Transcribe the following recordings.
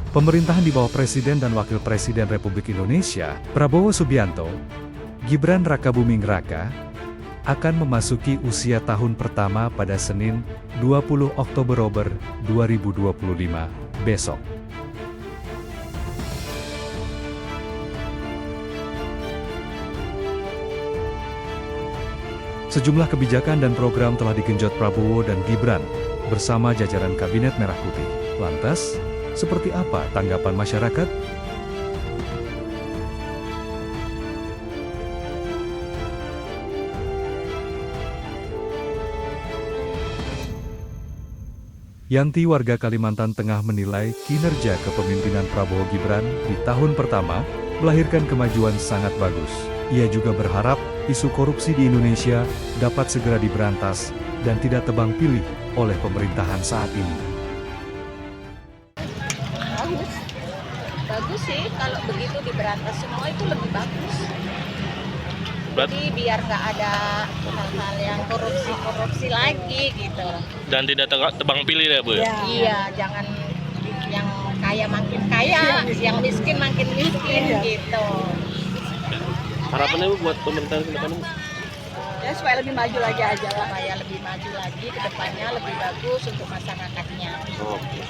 Pemerintahan di bawah Presiden dan Wakil Presiden Republik Indonesia, Prabowo Subianto, Gibran Rakabuming Raka, akan memasuki usia tahun pertama pada Senin, 20 Oktober 2025, besok. Sejumlah kebijakan dan program telah digenjot Prabowo dan Gibran bersama jajaran Kabinet Merah Putih. Lantas, seperti apa tanggapan masyarakat? Yanti, warga Kalimantan Tengah, menilai kinerja kepemimpinan Prabowo Gibran di tahun pertama melahirkan kemajuan sangat bagus. Ia juga berharap isu korupsi di Indonesia dapat segera diberantas dan tidak tebang pilih oleh pemerintahan saat ini. Bagus sih, kalau begitu diberantas semua itu lebih bagus. Jadi biar nggak ada hal-hal yang korupsi lagi gitu. Dan tidak tebang pilih ya Bu ya? Iya, jangan yang kaya makin kaya, yang miskin makin miskin gitu. Harapannya Bu buat pemerintahan ke depan? Ya supaya lebih maju lagi aja lah, supaya lebih maju lagi ke depannya, lebih bagus untuk masyarakatnya. Oke.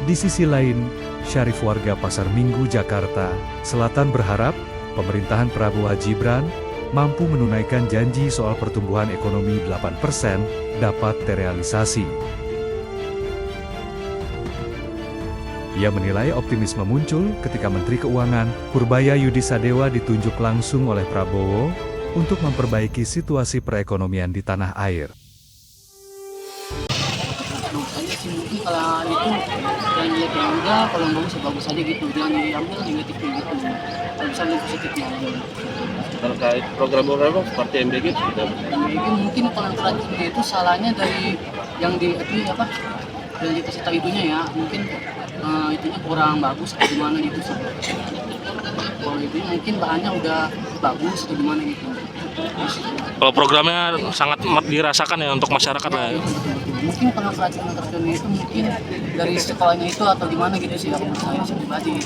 Di sisi lain, Syarif, warga Pasar Minggu, Jakarta Selatan, berharap pemerintahan Prabowo Gibran mampu menunaikan janji soal pertumbuhan ekonomi 8% dapat terrealisasi. Ia menilai optimisme muncul ketika Menteri Keuangan Purbaya Yudi Sadewa ditunjuk langsung oleh Prabowo untuk memperbaiki situasi perekonomian di tanah air. Mungkin kalau itu yang jelek yang enggak, kalau yang bagus ya bagus aja gitu, jangan diambil negatifnya gitu, kalau bisa ambil positifnya aja. Terkait program-program seperti MBG sudah. MBG mungkin kalau seperti itu salahnya dari yang di itu apa, yang dikasih tahu itunya ya, mungkin itunya kurang bagus atau gimana gitu sih. Kalau itu mungkin bahannya udah bagus atau gimana gitu. Kalau programnya sangat dirasakan ya untuk masyarakat lah ya. Mungkin kalau peraturan tertentu itu mungkin dari sekolahnya itu atau gimana gitu sih, aku saya pribadi.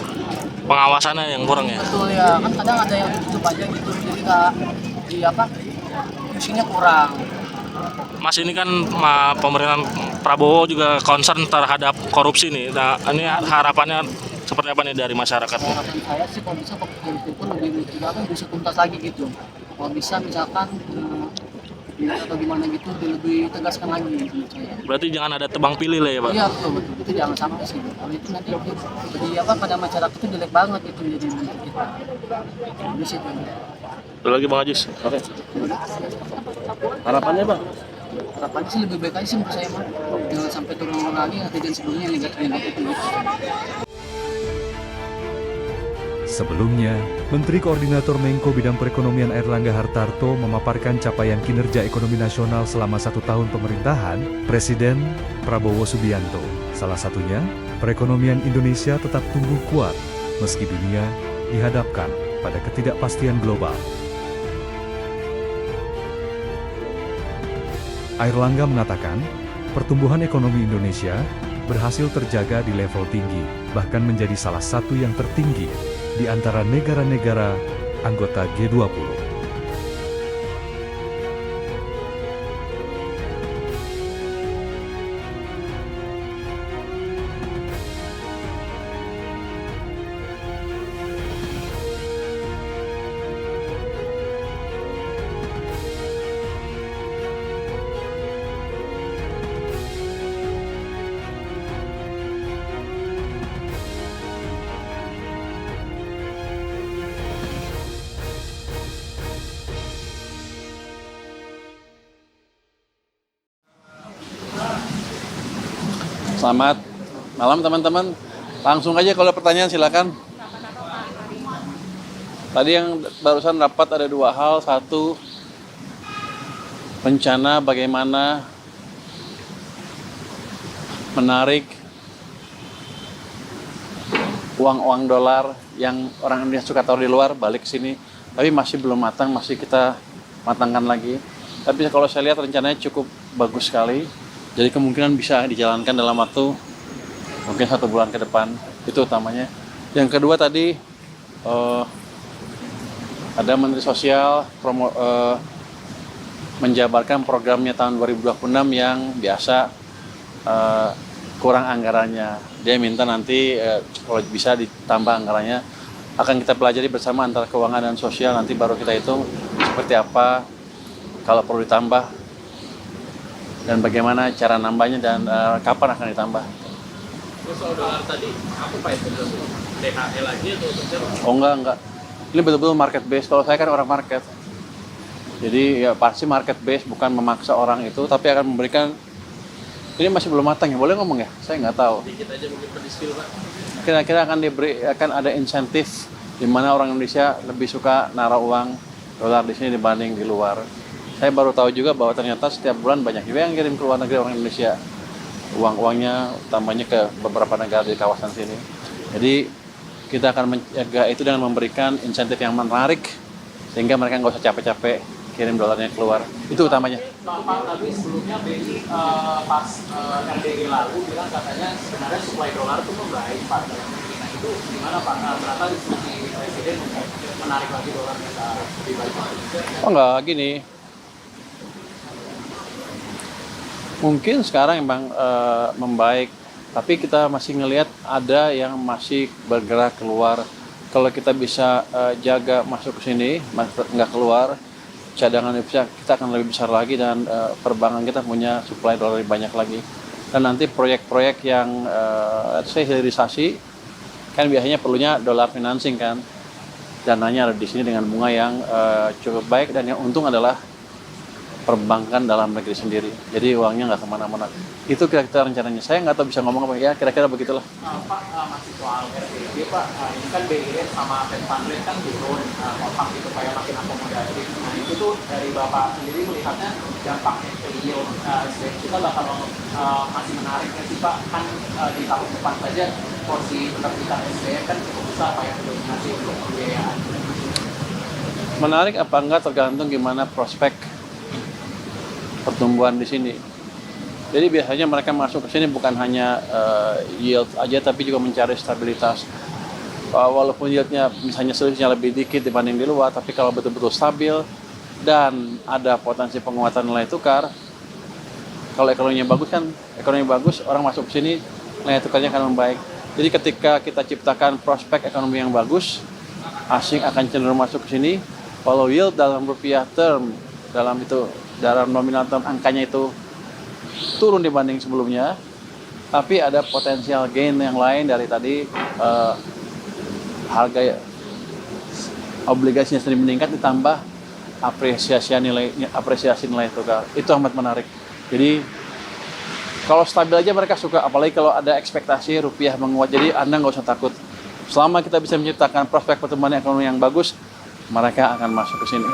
Pengawasannya yang kurang ya. Betul ya, kan kadang ada yang tutup aja gitu, jadi nggak di apa, fungsinya kurang. Mas, ini kan pemerintahan Prabowo juga concern terhadap korupsi nih. Nah, ini harapannya seperti apa nih dari masyarakat? Harapan saya sih kalau bisa korupsi pun lebih bisa tuntas lagi gitu. Kalau bisa misalkan atau gimana gitu lebih tegaskan lagi menurut saya. Berarti jangan ada tebang pilih lah ya Pak? Iya betul, itu jangan sampai sih. Kalau itu nanti jadi apa, pada masyarakat itu jelek banget itu jadi nanti kita. Di situ. Itu lagi Bang Ajis. Oke. Harapannya Bang? Harapannya sih lebih baik aja sih menurut saya mah. Jangan sampai turun lagi kejadian sebelumnya yang negatif itu. Sebelumnya, Menteri Koordinator Menko Bidang Perekonomian Airlangga Hartarto memaparkan capaian kinerja ekonomi nasional selama 1 tahun pemerintahan Presiden Prabowo Subianto. Salah satunya, perekonomian Indonesia tetap tumbuh kuat, meski dunia dihadapkan pada ketidakpastian global. Airlangga mengatakan, pertumbuhan ekonomi Indonesia berhasil terjaga di level tinggi, bahkan menjadi salah satu yang tertinggi di antara negara-negara anggota G20. Selamat malam teman-teman. Langsung aja kalau pertanyaan silakan. Tadi yang barusan rapat ada 2 hal. Satu, rencana bagaimana menarik uang dolar yang orang Indonesia suka taruh di luar balik ke sini, tapi masih belum matang, masih kita matangkan lagi. Tapi kalau saya lihat rencananya cukup bagus sekali, jadi kemungkinan bisa dijalankan dalam waktu mungkin 1 bulan ke depan, itu utamanya. Yang kedua tadi ada Menteri Sosial menjabarkan programnya tahun 2026 yang biasa kurang anggarannya. Dia minta nanti kalau bisa ditambah anggarannya. Akan kita pelajari bersama antara keuangan dan sosial, nanti baru kita hitung seperti apa kalau perlu ditambah dan bagaimana cara nambahnya dan kapan akan ditambah. Terus soal dolar tadi, apa Pak itu? DHL lagi atau Oh enggak. Ini betul-betul market base. Kalau saya kan orang market. Jadi ya pasti market base, bukan memaksa orang itu, tapi akan memberikan. Ini masih belum matang ya, boleh ngomong ya? Saya nggak tahu. dikit aja mungkin pendiskil Pak. Kira-kira akan ada insentif di mana orang Indonesia lebih suka naruh uang dolar di sini dibanding di luar. Saya baru tahu juga bahwa ternyata setiap bulan banyak juga yang kirim ke luar negeri orang Indonesia. Uangnya utamanya ke beberapa negara di kawasan sini. Jadi kita akan menjaga itu dengan memberikan insentif yang menarik sehingga mereka nggak usah capek-capek kirim dolarnya keluar. Itu utamanya. Pak, tadi sebelumnya BI pas RDG lalu bilang katanya sebenarnya suplai dolar itu membaik Pak. Nah itu gimana Pak? Ternyata diskusi Presiden untuk menarik lagi dolar kita lebih baik Pak. Oh enggak, gini. Mungkin sekarang emang membaik, tapi kita masih ngelihat ada yang masih bergerak keluar. Kalau kita bisa jaga masuk ke sini, nggak keluar, cadangan devisa kita akan lebih besar lagi dan perbankan kita punya supply dolar lebih banyak lagi. Dan nanti proyek-proyek yang hilirisasi kan biasanya perlunya dolar financing kan, dananya ada di sini dengan bunga yang cukup baik dan yang untung adalah perbankan dalam negeri sendiri. Jadi uangnya nggak kemana-mana. Itu kira-kira rencananya. Saya nggak tahu bisa ngomong apa ya, kira-kira begitulah. Pak, masih soal RDG Pak, ini kan BI rate sama Fed Fund rate kan turun, kotak gitu supaya makin akomodatif. Nah itu tuh dari Bapak sendiri melihatnya dampaknya ke yield kita bakal masih menarik ya sih Pak, kan di tahun depan saja porsi penerbitan SBM kan cukup besar Pak yang dominasi untuk pembiayaan. Menarik apa enggak tergantung gimana prospek pertumbuhan di sini. Jadi biasanya mereka masuk ke sini bukan hanya yield aja, tapi juga mencari stabilitas. Walaupun yieldnya misalnya selisihnya lebih dikit dibanding di luar, tapi kalau betul-betul stabil dan ada potensi penguatan nilai tukar, kalau ekonominya bagus kan, ekonomi bagus, orang masuk ke sini nilai tukarnya akan membaik. Jadi ketika kita ciptakan prospek ekonomi yang bagus, asing akan cenderung masuk ke sini. Kalau yield dalam rupiah term, dalam nominal term angkanya itu turun dibanding sebelumnya, tapi ada potensial gain yang lain dari tadi harga obligasinya sendiri meningkat ditambah apresiasi nilai tukar. Itu amat menarik. Jadi kalau stabil aja mereka suka, apalagi kalau ada ekspektasi rupiah menguat. Jadi Anda nggak usah takut. Selama kita bisa menciptakan prospek pertumbuhan ekonomi yang bagus, mereka akan masuk ke sini.